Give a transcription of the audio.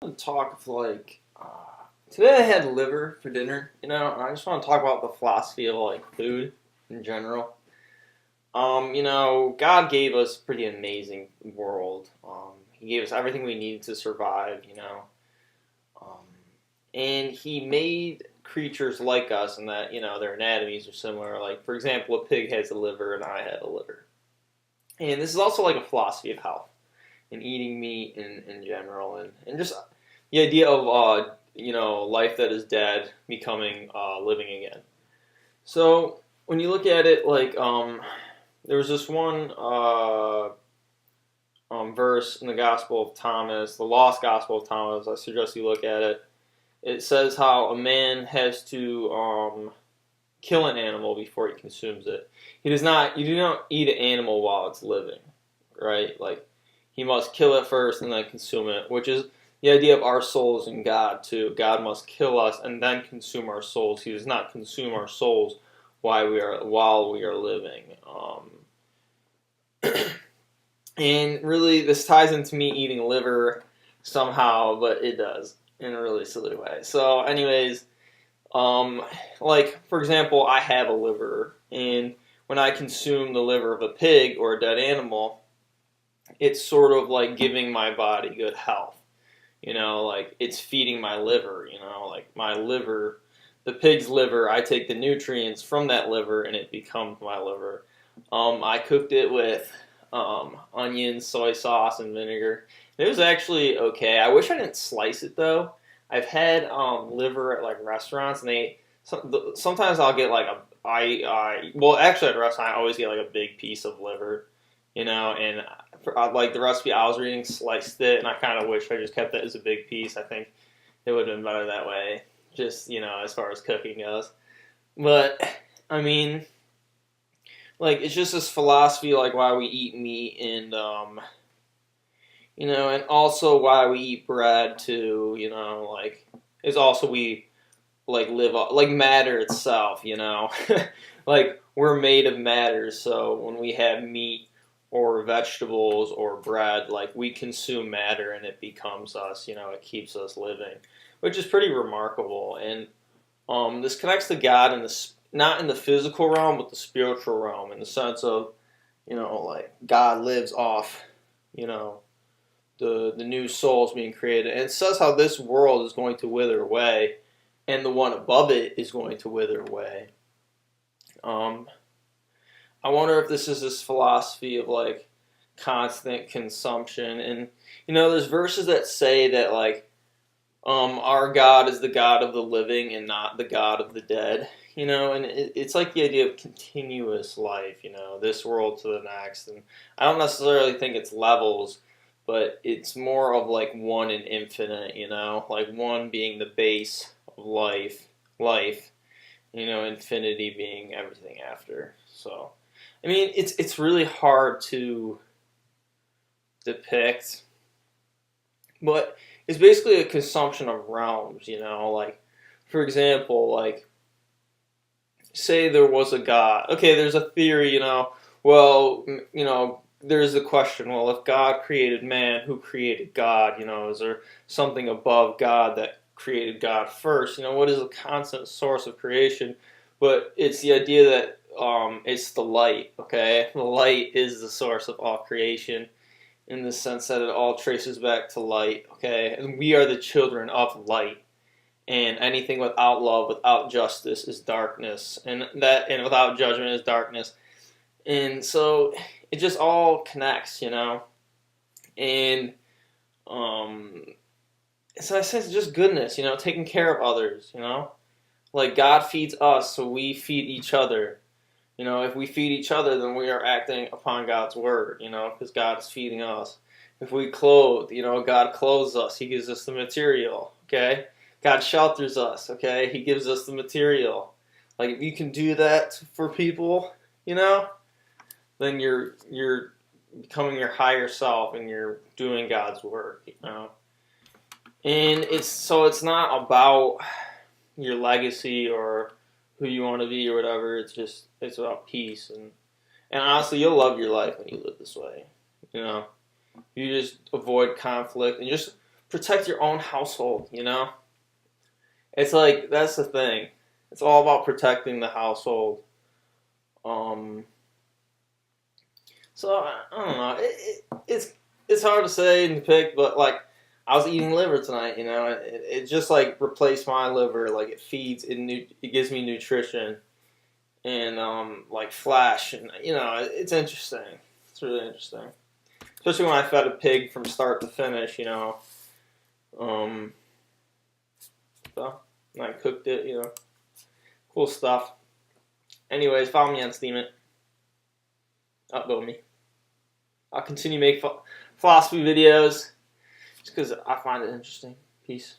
To talk of today I had liver for dinner, and I just want to talk about the philosophy of food in general. God gave us a pretty amazing world. He gave us everything we needed to survive, um, and He made creatures like us, and that their anatomies are similar. Like for example, a pig has a liver, and I have a liver. And this is also like a philosophy of health and eating meat in general, and just the idea of life that is dead becoming living again. So when you look at it, there was this one verse in the Gospel of Thomas, the Lost Gospel of Thomas. I suggest you look at it. It says how a man has to kill an animal before he consumes it. He does not. You do not eat an animal while it's living, right? Like he must kill it first and then consume it, which is the idea of our souls in God too. God must kill us and then consume our souls. He does not consume our souls while we are living. And really, this ties into me eating liver somehow, but it does in a really silly way. So, anyways, for example, I have a liver, and when I consume the liver of a pig or a dead animal, it's sort of like giving my body good health. Like it's feeding my liver, like my liver, the pig's liver, I take the nutrients from that liver and it becomes my liver. I cooked it with onions, soy sauce, and vinegar. It was actually okay. I wish I didn't slice it though. I've had liver at like restaurants, and sometimes I'll get like actually at a restaurant I always get like a big piece of liver, and like the recipe I was reading sliced it, and I kind of wish I just kept it as a big piece. I think it would have been better that way, just as far as cooking goes. But I mean, like it's just this philosophy, like why we eat meat, and also why we eat bread too. Like is also we like live off, like matter itself. Like we're made of matter, so when we have meat or vegetables or bread, like we consume matter and it becomes us. It keeps us living, which is pretty remarkable. And this connects to God in the not in the physical realm, but the spiritual realm, in the sense of like God lives off you know the new souls being created, and it says how this world is going to wither away, and the one above it is going to wither away. Um, I wonder if this philosophy of like constant consumption, and there's verses that say that like our God is the God of the living and not the God of the dead. And it's like the idea of continuous life. This world to the next, and I don't necessarily think it's levels, but it's more of like one and infinite. Like one being the base of life. Infinity being everything after. So. I mean, it's really hard to depict, but it's basically a consumption of realms. Like for example, like say there was a god. Okay, there's a theory. Well, there's the question. Well, if God created man, who created God? Is there something above God that created God first? What is the constant source of creation? But it's the idea that it's the light. Okay, the light is the source of all creation, in the sense that it all traces back to light. Okay, and we are the children of light. And anything without love, without justice, is darkness, and without judgment is darkness. And so it just all connects. And um, so I say it's just goodness, taking care of others. Like God feeds us, so we feed each other. If we feed each other, then we are acting upon God's word, because God is feeding us. If we clothe, God clothes us. He gives us the material, okay? God shelters us, okay? He gives us the material. Like, if you can do that for people, then you're becoming your higher self and you're doing God's work. And it's not about your legacy or who you want to be or whatever. It's about peace, and honestly, you'll love your life when you live this way. You just avoid conflict and just protect your own household, you know? It's like, that's the thing. It's all about protecting the household. Um, so, I don't know. It's hard to say and pick, but, like, I was eating liver tonight, you know? It just, like, replaced my liver. Like, it feeds, it gives me nutrition and, like, flash. And, you know, it's interesting. It's really interesting. Especially when I fed a pig from start to finish, you know. Um, so, and I cooked it, you know. Cool stuff. Anyways, follow me on Steemit. Upvote me. I'll continue to make philosophy videos just because I find it interesting. Peace.